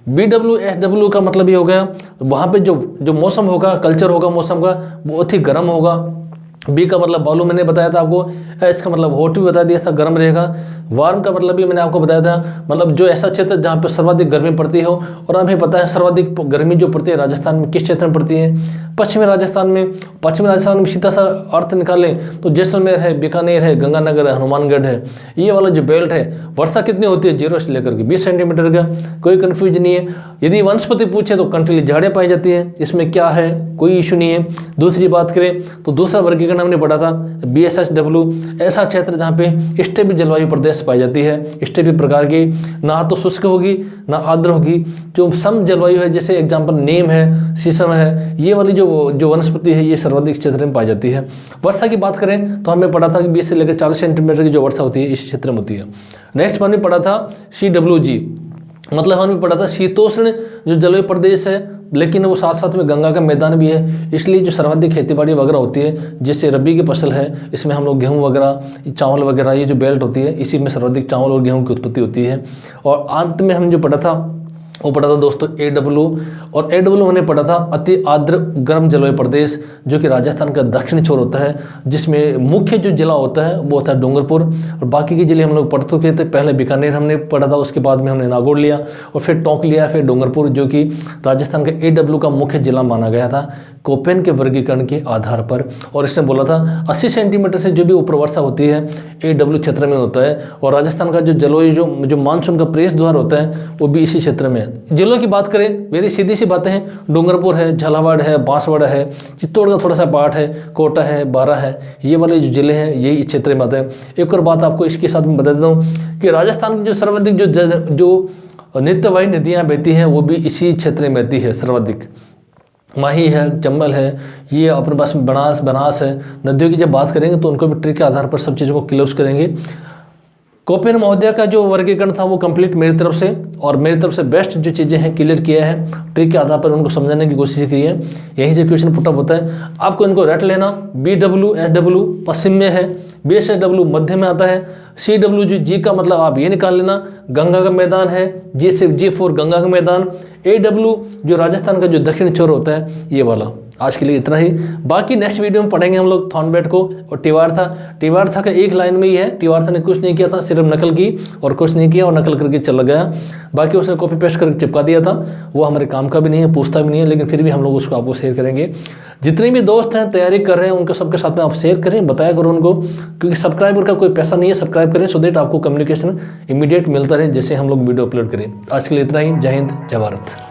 BW SW का मतलब ये हो गया वहाँ पे जो मौसम होगा, कल्चर होगा मौसम का, बहुत ही गर्म होगा, बी का मतलब बालू मैंने बताया था आपको। एच का मतलब हॉट भी बता दिया था, गर्म रहेगा। वार्म का मतलब भी मैंने आपको बताया था, मतलब जो ऐसा क्षेत्र जहाँ पर सर्वाधिक गर्मी पड़ती हो। और हमें पता है सर्वाधिक गर्मी जो पड़ती है राजस्थान में किस क्षेत्र में पड़ती है, पश्चिमी राजस्थान में। पश्चिमी राजस्थान में सीधा सा अर्थ निकालें तो जैसलमेर है, बीकानेर है, गंगानगर है, हनुमानगढ़ है, ये वाला जो बेल्ट है। वर्षा कितनी होती है 0 से लेकर के 20 सेंटीमीटर का, कोई कन्फ्यूज नहीं है। यदि वनस्पति पूछे तो कंटीली झाड़ियाँ पाई जाती है, इसमें क्या है, कोई इशू नहीं है। दूसरी बात करें तो दूसरा वर्गीकरण हमने पढ़ा था BSHW, ऐसा क्षेत्र जहाँ पे स्टेपी जलवायु प्रदेश पाई जाती है। स्टेपी प्रकार की, ना तो शुष्क होगी ना आर्द्र होगी, जो सम जलवायु है, जैसे एग्जाम्पल नीम है, शीशम है, ये वाली जो वनस्पति है ये सर्वाधिक क्षेत्र में पाई जाती है। वर्षा की बात करें तो हमें पढ़ा था कि 20 से लेकर 40 सेंटीमीटर की जो वर्षा होती है इस क्षेत्र में होती है। नेक्स्ट हमने पढ़ा था CWG, मतलब हमने पढ़ा था शीतोष्ण जो जलवायु प्रदेश है, लेकिन वो साथ साथ में गंगा का मैदान भी है, इसलिए जो सर्वाधिक खेतीबाड़ी वगैरह होती है, जैसे रबी की फसल है, इसमें हम लोग गेहूं वगैरह, चावल वगैरह, ये जो बेल्ट होती है इसी में सर्वाधिक चावल और गेहूं की उत्पत्ति होती है। और अंत में हम जो पढ़ा था वो पढ़ा था दोस्तों AW, और AW हमने पढ़ा था अति आर्द्र गर्म जलवायु प्रदेश, जो कि राजस्थान का दक्षिणी छोर होता है, जिसमें मुख्य जो जिला होता है वो होता है डूंगरपुर, और बाकी के जिले हम लोग पढ़ चुके थे। पहले बीकानेर हमने पढ़ा था, उसके बाद में हमने नागौर लिया, और फिर टोंक लिया, फिर डूंगरपुर, जो कि राजस्थान का AW का मुख्य जिला माना गया था कोपेन के वर्गीकरण के आधार पर। और इसने बोला था 80 सेंटीमीटर से जो भी ऊपर वर्षा होती है AW क्षेत्र में होता है, और राजस्थान का जो जलवायु जो मानसून का प्रवेश द्वार होता है वो भी इसी क्षेत्र में है। जिलों की बात करें, मेरी सीधी सी बातें हैं, डूंगरपुर है, झालावाड़ है, बांसवाड़ा है, चित्तौड़ का थोड़ा सा पार्ट है, कोटा है, बारां है, ये वाले जो जिले हैं यही इस क्षेत्र में आते हैं। एक और बात आपको इसके साथ में बता देता हूँ कि राजस्थान की जो सर्वाधिक जो नित्यवाही नदियाँ बहती हैं वो भी इसी क्षेत्र में बहती है सर्वाधिक। माही है, चंबल है, ये अपने पास बनास है। नदियों की जब बात करेंगे तो उनको भी ट्रिक के आधार पर सब चीज़ों को क्लोज करेंगे। कोपेन महोदय का जो वर्गीकरण था वो कंप्लीट मेरी तरफ से, और मेरी तरफ से बेस्ट जो चीज़ें हैं क्लियर किया है, ट्रिक के आधार पर उनको समझाने की कोशिश की है। यहीं से क्वेश्चन पुटअप होता है, आपको इनको रट लेना। BWSW पश्चिम में है, BSHW मध्य में आता है, CWG का मतलब आप ये निकाल लेना, गंगा का मैदान है, G4 गंगा का मैदान, AW जो राजस्थान का जो दक्षिण छोर होता है ये वाला। आज के लिए इतना ही, बाकी नेक्स्ट वीडियो में पढ़ेंगे हम लोग थॉर्नबेट को और टिवारथा का एक लाइन में ही है। टिवारथा ने कुछ नहीं किया था, सिर्फ नकल की और कुछ नहीं किया और नकल करके चला गया। बाकी उसने कॉपी पेस्ट करके चिपका दिया था, वो हमारे काम का भी नहीं है, पूछता भी नहीं है, लेकिन फिर भी हम लोग उसको आपको शेयर करेंगे। जितने भी दोस्त हैं तैयारी कर रहे हैं उनके सबके साथ में आप शेयर करें, बताया करो उनको, क्योंकि सब्सक्राइबर का कोई पैसा नहीं है। सब्सक्राइब करें सो दैट आपको कम्युनिकेशन इमीडिएट मिलता रहे जैसे हम लोग वीडियो अपलोड करें। आज के लिए इतना ही। जय हिंद, जय भारत।